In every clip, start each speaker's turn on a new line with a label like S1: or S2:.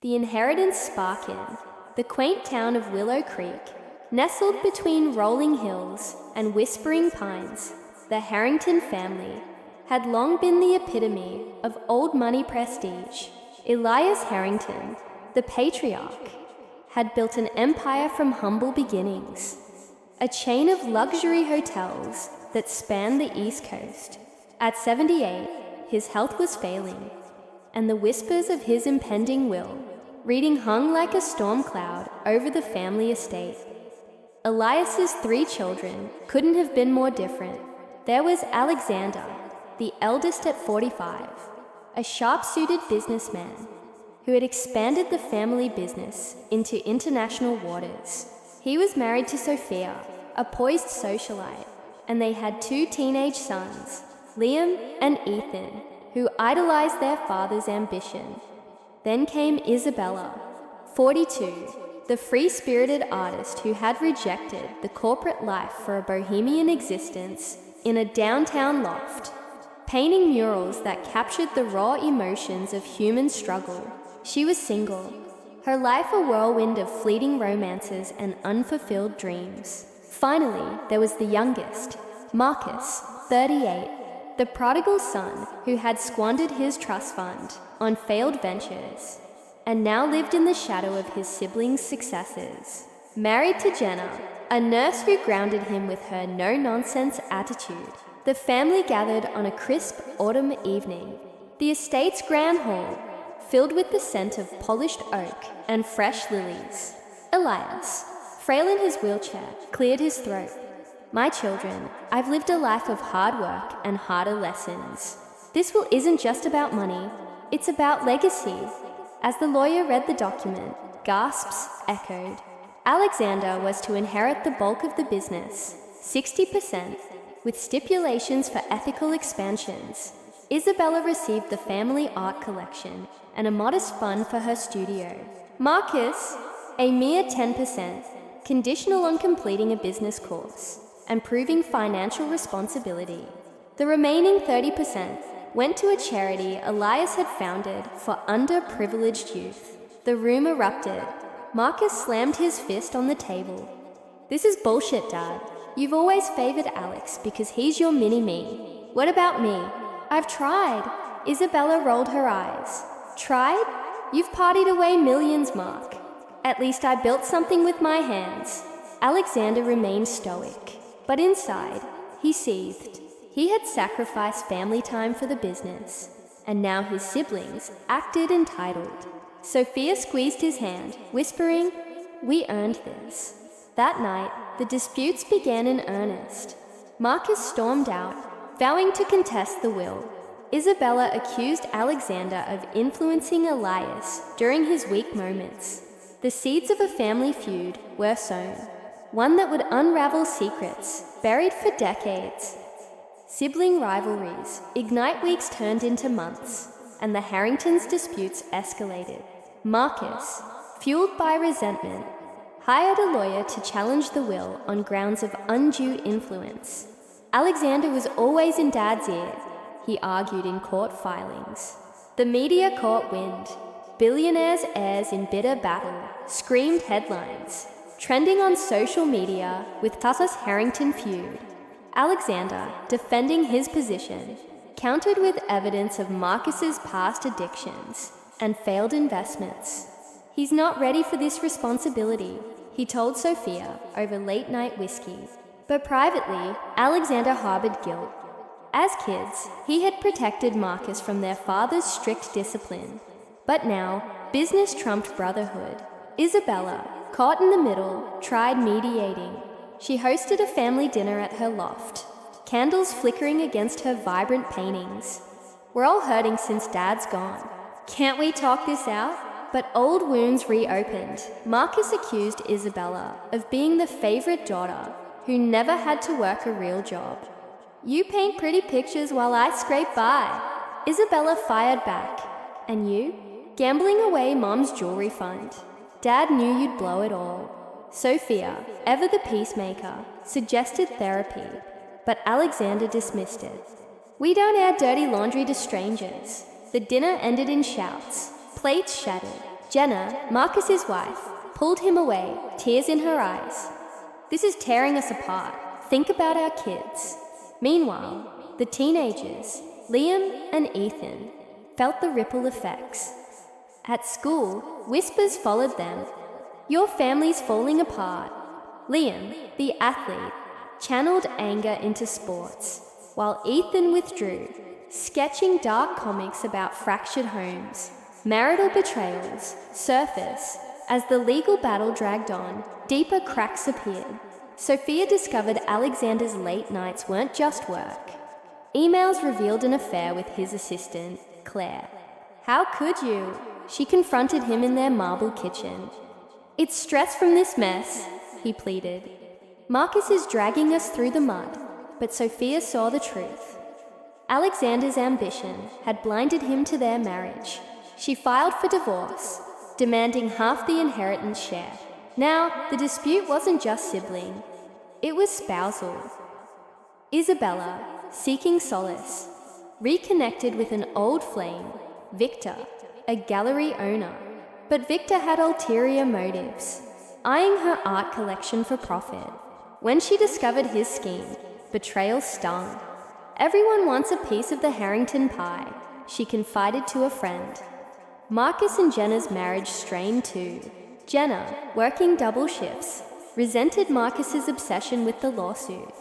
S1: The inheritance Sparkin, the quaint town of Willow Creek, nestled between rolling hills and whispering pines, the Harrington family had long been the epitome of old money prestige. Elias Harrington, the patriarch, had built an empire from humble beginnings, a chain of luxury hotels that spanned the East Coast. At 78, his health was failing, and the whispers of his impending will reading hung like a storm cloud over the family estate. Elias's 3 children couldn't have been more different. There was Alexander, the eldest at 45, a sharp-suited businessman who had expanded the family business into international waters. He was married to Sophia, a poised socialite, and they had 2 teenage sons, Liam and Ethan, who idolized their father's ambition. Then came Isabella, 42, the free-spirited artist who had rejected the corporate life for a bohemian existence in a downtown loft, painting murals that captured the raw emotions of human struggle. She was single, her life a whirlwind of fleeting romances and unfulfilled dreams. Finally, there was the youngest, Marcus, 38, the prodigal son who had squandered his trust fund on failed ventures and now lived in the shadow of his siblings' successes. Married to Jenna, a nurse who grounded him with her no-nonsense attitude, the family gathered on a crisp autumn evening. The estate's grand hall, filled with the scent of polished oak and fresh lilies. Elias, frail in his wheelchair, cleared his throat. My children, I've lived a life of hard work and harder lessons. This will isn't just about money, it's about legacy. As the lawyer read the document, gasps echoed. Alexander was to inherit the bulk of the business, 60%, with stipulations for ethical expansions. Isabella received the family art collection and a modest fund for her studio. Marcus, a mere 10%, conditional on completing a business course and proving financial responsibility. The remaining 30% went to a charity Elias had founded for underprivileged youth. The room erupted. Marcus slammed his fist on the table. This is bullshit, Dad. You've always favored Alex because he's your mini-me. What about me? I've tried. Isabella rolled her eyes. Tried? You've partied away millions, Mark. At least I built something with my hands. Alexander remained stoic, but inside, he seethed. He had sacrificed family time for the business, and now his siblings acted entitled. Sophia squeezed his hand, whispering, "We earned this." That night, the disputes began in earnest. Marcus stormed out, vowing to contest the will. Isabella accused Alexander of influencing Elias during his weak moments. The seeds of a family feud were sown, one that would unravel secrets buried for decades. Sibling rivalries, Ignite Weeks turned into months, and the Harringtons' disputes escalated. Marcus, fueled by resentment, hired a lawyer to challenge the will on grounds of undue influence. Alexander was always in Dad's ear, he argued in court filings. The media caught wind. Billionaires' heirs in bitter battle screamed headlines, trending on social media with Tuss's Harrington feud. Alexander, defending his position, countered with evidence of Marcus's past addictions and failed investments. He's not ready for this responsibility, he told Sophia over late-night whiskey. But privately, Alexander harbored guilt. As kids, he had protected Marcus from their father's strict discipline. But now, business trumped brotherhood. Isabella, caught in the middle, tried mediating. She hosted a family dinner at her loft, candles flickering against her vibrant paintings. We're all hurting since Dad's gone. Can't we talk this out? But old wounds reopened. Marcus accused Isabella of being the favorite daughter who never had to work a real job. You paint pretty pictures while I scrape by. Isabella fired back. And you? Gambling away Mom's jewelry fund. Dad knew you'd blow it all. Sophia, ever the peacemaker, suggested therapy, but Alexander dismissed it. We don't air dirty laundry to strangers. The dinner ended in shouts. Plates shattered. Jenna, Marcus's wife, pulled him away, tears in her eyes. "This is tearing us apart. Think about our kids." Meanwhile, the teenagers, Liam and Ethan, felt the ripple effects. At school, whispers followed them. "Your family's falling apart." Liam, the athlete, channeled anger into sports, while Ethan withdrew, sketching dark comics about fractured homes. Marital betrayals surfaced. As the legal battle dragged on, deeper cracks appeared. Sophia discovered Alexander's late nights weren't just work. Emails revealed an affair with his assistant, Claire. "How could you?" She confronted him in their marble kitchen. "It's stress from this mess," he pleaded. "Marcus is dragging us through the mud," but Sophia saw the truth. Alexander's ambition had blinded him to their marriage. She filed for divorce, demanding half the inheritance share. Now, the dispute wasn't just sibling, it was spousal. Isabella, seeking solace, reconnected with an old flame, Victor, a gallery owner. But Victor had ulterior motives, eyeing her art collection for profit. When she discovered his scheme, betrayal stung. "Everyone wants a piece of the Harrington pie," she confided to a friend. Marcus and Jenna's marriage strained too. Jenna, working double shifts, resented Marcus's obsession with the lawsuit.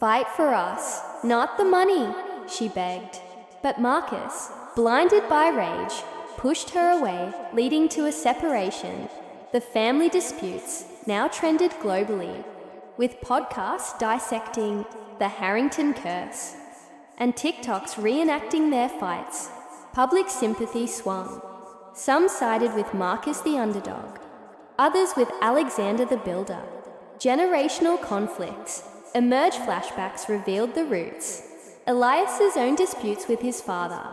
S1: "Fight for us, not the money," she begged. But Marcus, blinded by rage, pushed her away, leading to a separation. The family disputes now trended globally, with podcasts dissecting the Harrington curse and TikToks reenacting their fights. Public sympathy swung. Some sided with Marcus the underdog, others with Alexander the builder. Generational conflicts. Emerge flashbacks revealed the roots. Elias's own disputes with his father,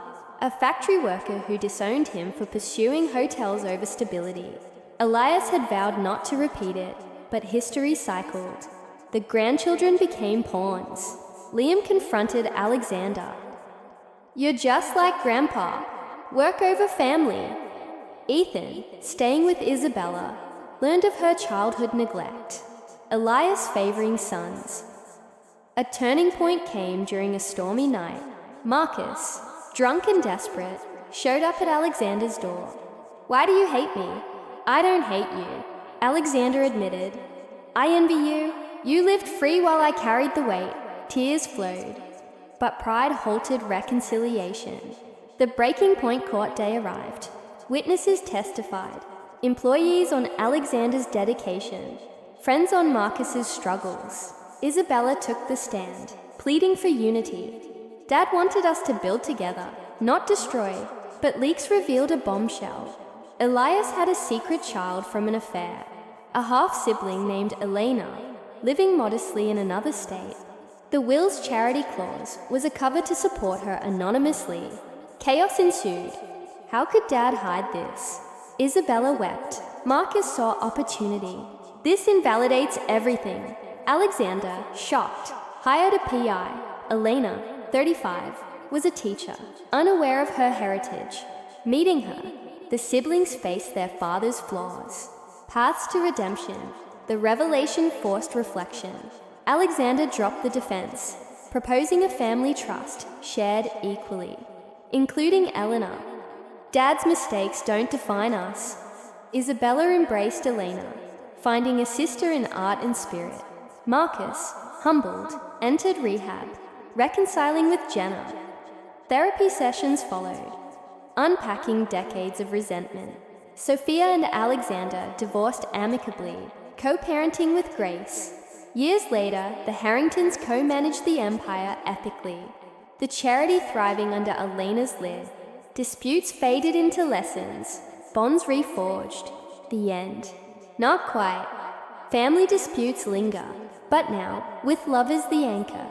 S1: a factory worker who disowned him for pursuing hotels over stability. Elias had vowed not to repeat it, but history cycled. The grandchildren became pawns. Liam confronted Alexander. "You're just like Grandpa. Work over family." Ethan, staying with Isabella, learned of her childhood neglect. Elias favoring sons. A turning point came during a stormy night. Marcus, drunk and desperate, showed up at Alexander's door. "Why do you hate me?" "I don't hate you," Alexander admitted. "I envy you. You lived free while I carried the weight." Tears flowed, but pride halted reconciliation. The breaking point court day arrived. Witnesses testified. Employees on Alexander's dedication. Friends on Marcus's struggles. Isabella took the stand, pleading for unity. "Dad wanted us to build together, not destroy," but leaks revealed a bombshell. Elias had a secret child from an affair, a half-sibling named Elena, living modestly in another state. The will's charity clause was a cover to support her anonymously. Chaos ensued. How could Dad hide this? Isabella wept. Marcus saw opportunity. "This invalidates everything." Alexander, shocked, hired a PI. Elena, 35, was a teacher, unaware of her heritage. Meeting her, the siblings faced their father's flaws. Paths to redemption. The revelation forced reflection. Alexander dropped the defense, proposing a family trust shared equally, including Eleanor. "Dad's mistakes don't define us." Isabella embraced Elena, finding a sister in art and spirit. Marcus, humbled, entered rehab, reconciling with Jenna. Therapy sessions followed, unpacking decades of resentment. Sophia and Alexander divorced amicably, co-parenting with grace. Years later, the Harringtons co-managed the empire ethically, the charity thriving under Elena's lid. Disputes faded into lessons, bonds reforged. The end. Not quite. Family disputes linger, but now, with love as the anchor,